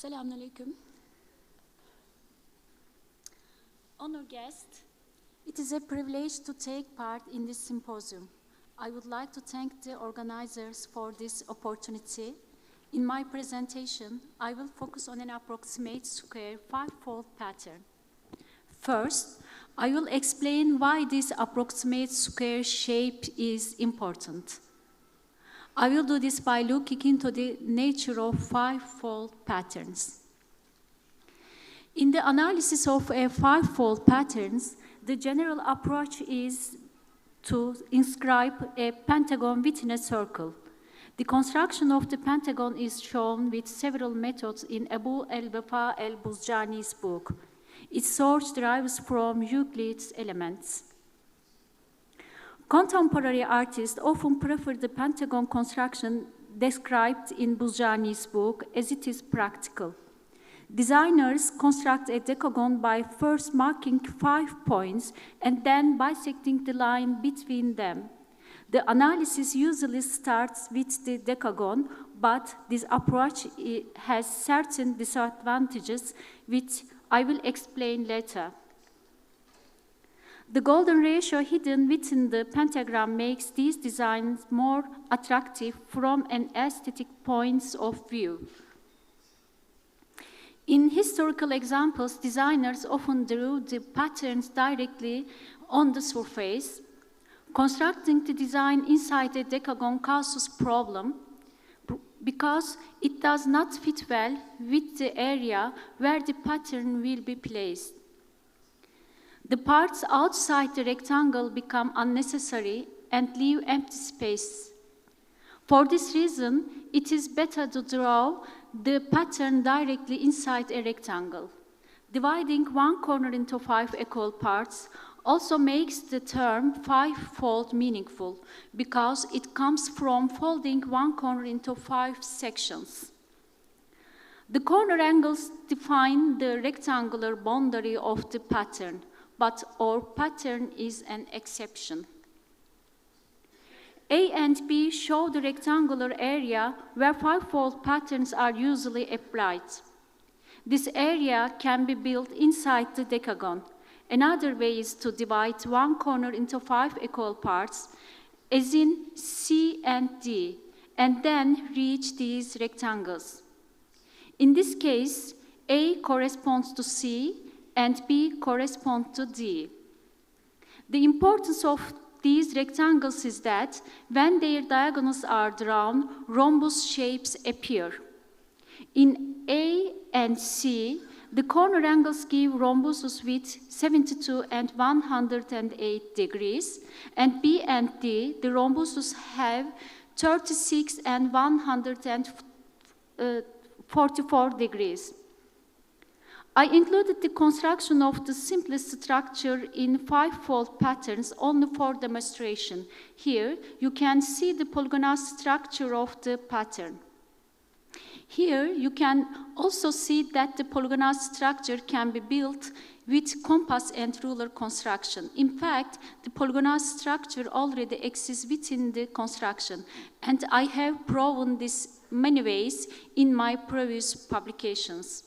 Selamünaleyküm. Honored guests, it is a privilege to take part in this symposium. I would like to thank the organizers for this opportunity. In my presentation, I will focus on an approximate square five-fold pattern. First, I will explain why this approximate square shape is important. I will do this by looking into the nature of five-fold patterns. In the analysis of a five-fold patterns, the general approach is to inscribe a pentagon within a circle. The construction of the pentagon is shown with several methods in Abu el-Wafa el-Buzjani's book. Its source derives from Euclid's elements. Contemporary artists often prefer the pentagon construction described in Buzjani's book as it is practical. Designers construct a decagon by first marking 5 points and then bisecting the line between them. The analysis usually starts with the decagon, but this approach has certain disadvantages, which I will explain later. The golden ratio hidden within the pentagram makes these designs more attractive from an aesthetic point of view. In historical examples, designers often drew the patterns directly on the surface. Constructing the design inside a decagon causes problem because it does not fit well with the area where the pattern will be placed. The parts outside the rectangle become unnecessary and leave empty space. For this reason, it is better to draw the pattern directly inside a rectangle. Dividing one corner into 5 equal parts also makes the term five-fold meaningful because it comes from folding one corner into 5 sections. The corner angles define the rectangular boundary of the pattern, but our pattern is an exception. A and B show the rectangular area where five-fold patterns are usually applied. This area can be built inside the decagon. Another way is to divide one corner into 5 equal parts, as in C and D, and then reach these rectangles. In this case, A corresponds to C, and B corresponds to D. The importance of these rectangles is that when their diagonals are drawn, rhombus shapes appear. In A and C, the corner angles give rhombuses with 72 and 108 degrees, and B and D, the rhombuses have 36 and 144 degrees. I included the construction of the simplest structure in five-fold patterns only for demonstration. Here, you can see the polygonal structure of the pattern. Here, you can also see that the polygonal structure can be built with compass and ruler construction. In fact, the polygonal structure already exists within the construction, and I have proven this many ways in my previous publications.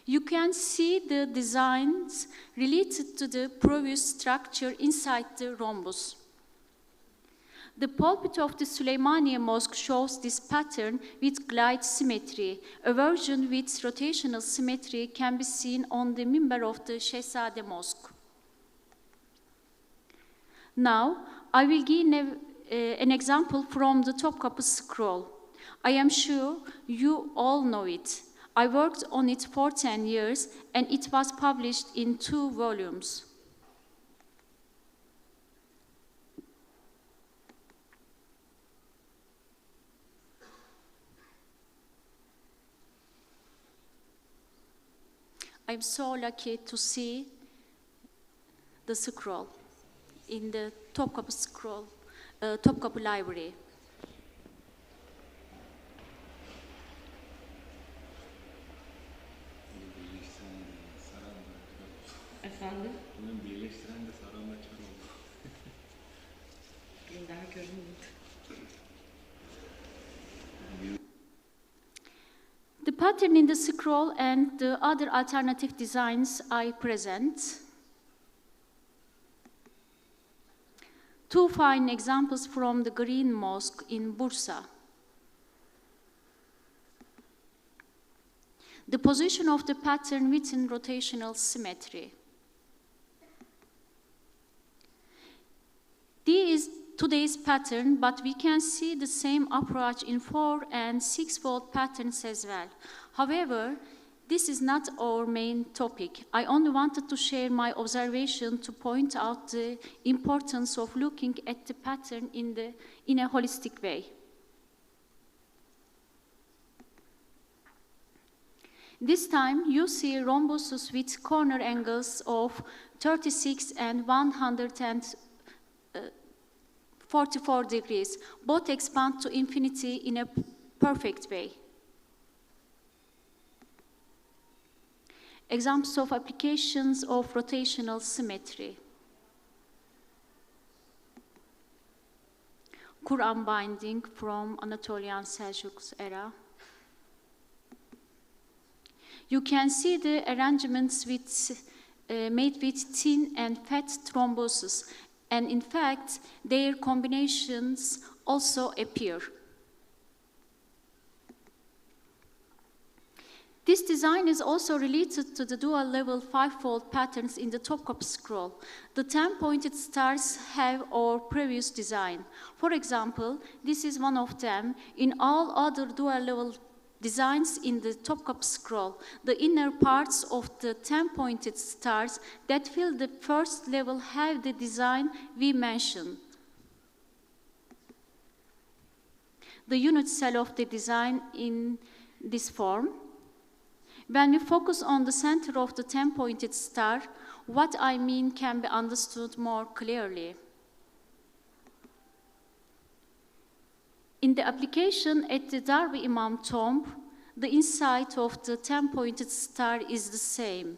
You can see the designs related to the previous structure inside the rhombus. The pulpit of the Süleymaniye Mosque shows this pattern with glide symmetry. A version with rotational symmetry can be seen on the minbar of the Şehzade Mosque. Now, I will give an example from the Topkapı scroll. I am sure you all know it. I worked on it for 10 years, and it was published in 2 volumes. I'm so lucky to see the scroll in the Topkapı Library. Efendim? Bunu birleştiren de Saran'la Çar oldu. Bir daha görünmedi. The pattern in the scroll and the other alternative designs I present. Two fine examples from the Green Mosque in Bursa. The position of the pattern within rotational symmetry. D is today's pattern, but we can see the same approach in 4- and 6-fold patterns as well. However, this is not our main topic. I only wanted to share my observation to point out the importance of looking at the pattern in a holistic way. This time, you see rhombuses with corner angles of 36 and 144 degrees. Both expand to infinity in a perfect way. Examples of applications of rotational symmetry. Quran binding from Anatolian Seljuk era. You can see the arrangements made with thin and fat thrombosis, and in fact, their combinations also appear. This design is also related to the dual-level 5-fold patterns in the Topkapı scroll. The 10-pointed stars have our previous design. For example, this is one of them. In all other dual-level designs in the Topkapı scroll, the inner parts of the 10-pointed stars that fill the first level have the design we mentioned. The unit cell of the design in this form. When we focus on the center of the 10-pointed star, what I mean can be understood more clearly. In the application at the Darby Imam tomb, the inside of the 10-pointed star is the same.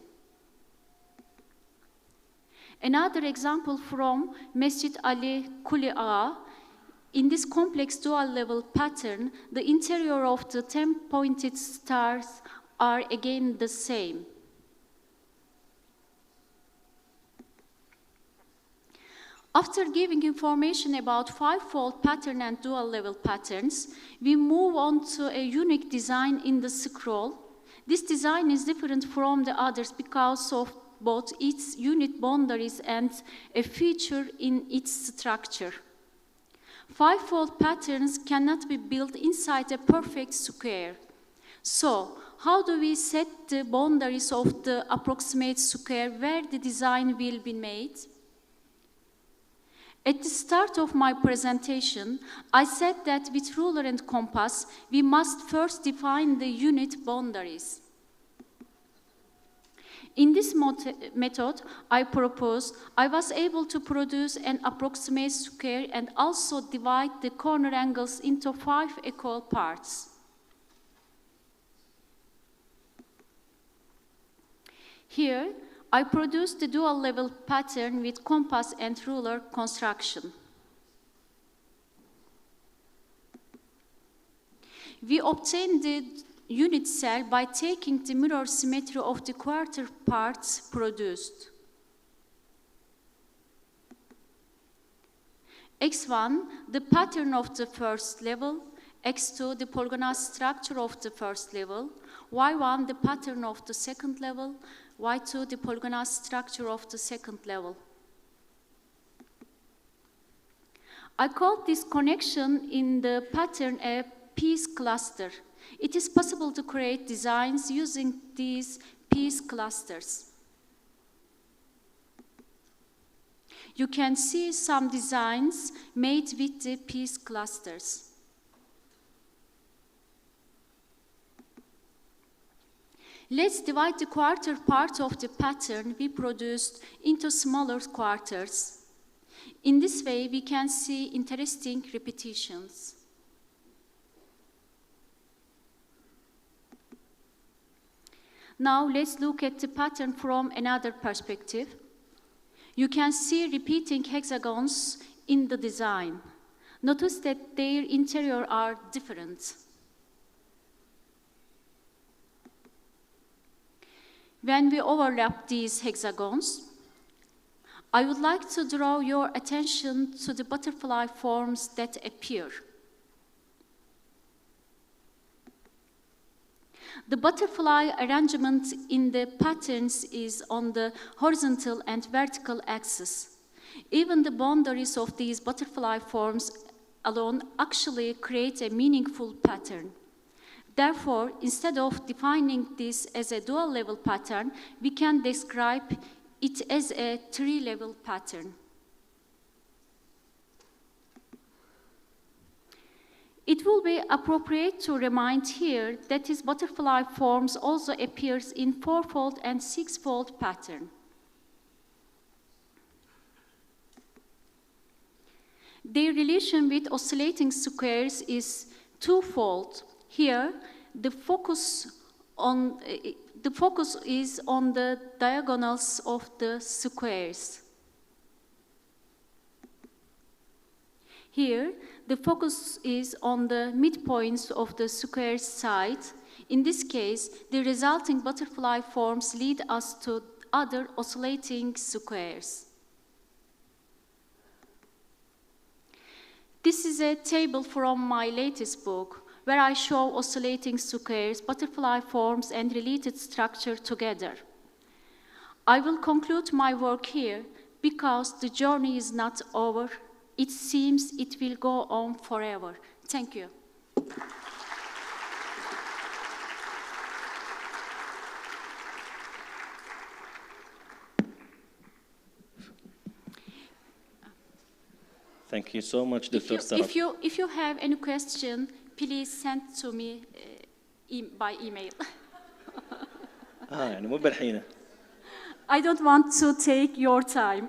Another example from Mescid Ali Kuli Ağa. In this complex dual-level pattern, the interior of the 10-pointed stars are again the same. After giving information about 5-fold pattern and dual-level patterns, we move on to a unique design in the scroll. This design is different from the others because of both its unit boundaries and a feature in its structure. 5-fold patterns cannot be built inside a perfect square. So, how do we set the boundaries of the approximate square where the design will be made? At the start of my presentation, I said that with ruler and compass, we must first define the unit boundaries. In this method I proposed, I was able to produce an approximate square and also divide the corner angles into 5 equal parts. Here, I produced the dual-level pattern with compass and ruler construction. We obtained the unit cell by taking the mirror symmetry of the quarter parts produced. X1, the pattern of the first level, X2, the polygonal structure of the first level, Y1, the pattern of the second level, Y2, the polygonal structure of the second level. I called this connection in the pattern a piece cluster. It is possible to create designs using these piece clusters. You can see some designs made with the piece clusters. Let's divide the quarter part of the pattern we produced into smaller quarters. In this way, we can see interesting repetitions. Now, let's look at the pattern from another perspective. You can see repeating hexagons in the design. Notice that their interior are different. When we overlap these hexagons, I would like to draw your attention to the butterfly forms that appear. The butterfly arrangement in the patterns is on the horizontal and vertical axis. Even the boundaries of these butterfly forms alone actually create a meaningful pattern. Therefore, instead of defining this as a dual-level pattern, we can describe it as a three-level pattern. It will be appropriate to remind here that this butterfly forms also appears in four-fold and six-fold pattern. Their relation with oscillating squares is twofold. Here, the focus is on the diagonals of the squares. Here, the focus is on the midpoints of the square side. In this case, the resulting butterfly forms lead us to other oscillating squares. This is a table from my latest book, where I show oscillating squares, butterfly forms, and related structure together. I will conclude my work here because the journey is not over. It seems it will go on forever. Thank you. Thank you so much, Dr. Serap. If you have any question, please send to me by email. يعني مو بالحين. I don't want to take your time.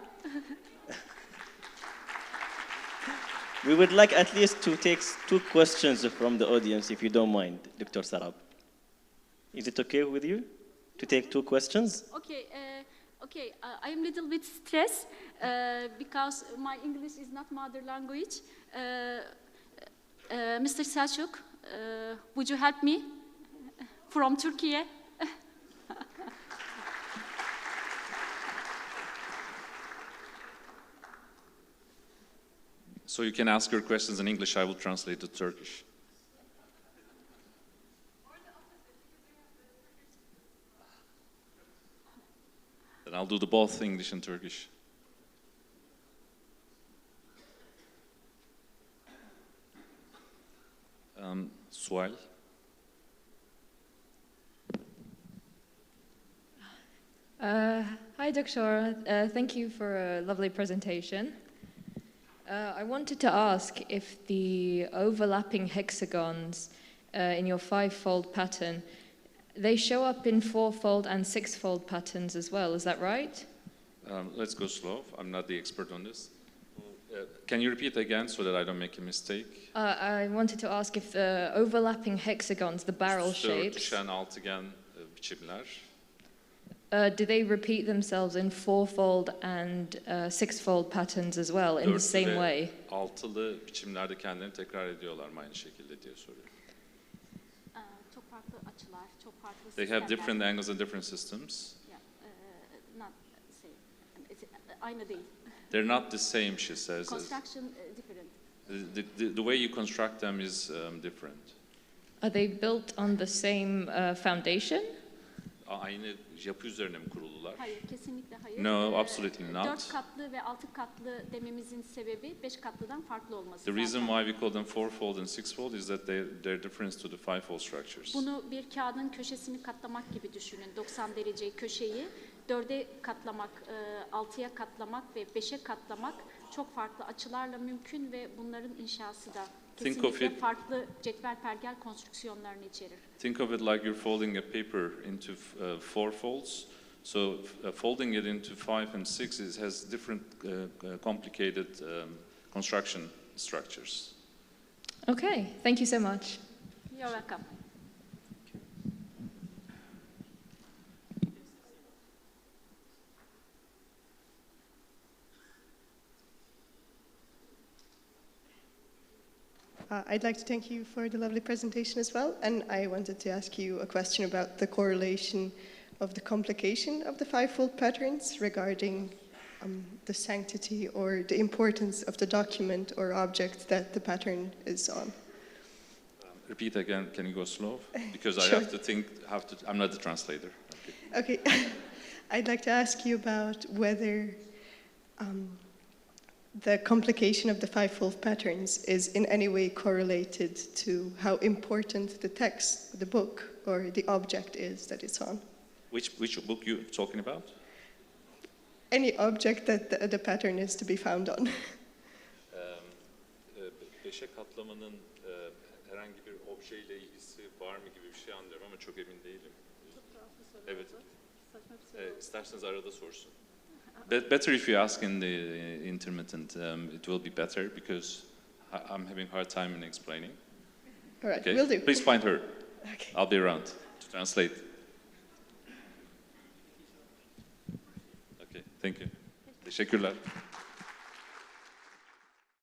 We would like at least to take two questions from the audience, if you don't mind, Dr. Serap. Is it okay with you to take two questions? Okay. I am a little bit stressed because my English is not mother language. Mr. Selçuk, would you help me from Turkey? So you can ask your questions in English, I will translate to Turkish. Then I'll do the both English and Turkish. Sual. Hi, Dr. Thank you for a lovely presentation. I wanted to ask if the overlapping hexagons in your five-fold pattern, they show up in four-fold and six-fold patterns as well, is that right? Let's go slow. I'm not the expert on this. Can you repeat again so that I don't make a mistake? I wanted to ask if the overlapping hexagons, the barrel shapes, Düşen altıgen biçimler. Do they repeat themselves in four-fold and six-fold patterns as well in the same way? Altılı biçimlerde kendilerini tekrar ediyorlar mı aynı şekilde diye soruyor. Çok farklı açılar, çok farklı They have different angles and different systems. Yeah, not same. Aynı değil. They're not the same, she says. Construction different. The way you construct them is different. Are they built on the same foundation? Aynı yapı üzerine mi kurulular? Hayır, kesinlikle hayır. No, absolutely not. 4 katlı ve 6 katlı dememizin sebebi 5 katlıdan farklı olması. The reason why we call them four-fold and six-fold is that they're different to the five-fold structures. Bunu bir kağıdın köşesini katlamak gibi düşünün. 90 derece köşeyi 4'e katlamak, 6'ya katlamak ve 5'e katlamak çok farklı açılarla mümkün ve bunların inşası da kesinlikle farklı cetvel pergel konstrüksiyonlarını içerir. Think of it like you're folding a paper into four folds. So folding it into 5 and 6 has different complicated construction structures. Okay, thank you so much. You're welcome. I'd like to thank you for the lovely presentation as well, and I wanted to ask you a question about the correlation of the complication of the fivefold patterns regarding the sanctity or the importance of the document or object that the pattern is on. Repeat again, can you go slow? Because Sure. I have to think, I'm not the translator. Okay, I'd like to ask you about whether the complication of the fivefold patterns is in any way correlated to how important the text, the book, or the object is that it's on. Which book you talking about? Any object that the pattern is to be found on. Beşe katlamanın herhangi bir objeyle ilgisi var mı gibi bir şey anlıyorum ama çok emin değilim. Evet. İsterseniz arada sorsun. Better if you ask in the intermittent. It will be better because I'm having a hard time in explaining. All right, Okay. will do. Please find her. Okay. I'll be around to translate. Okay, thank you. Teşekkürler.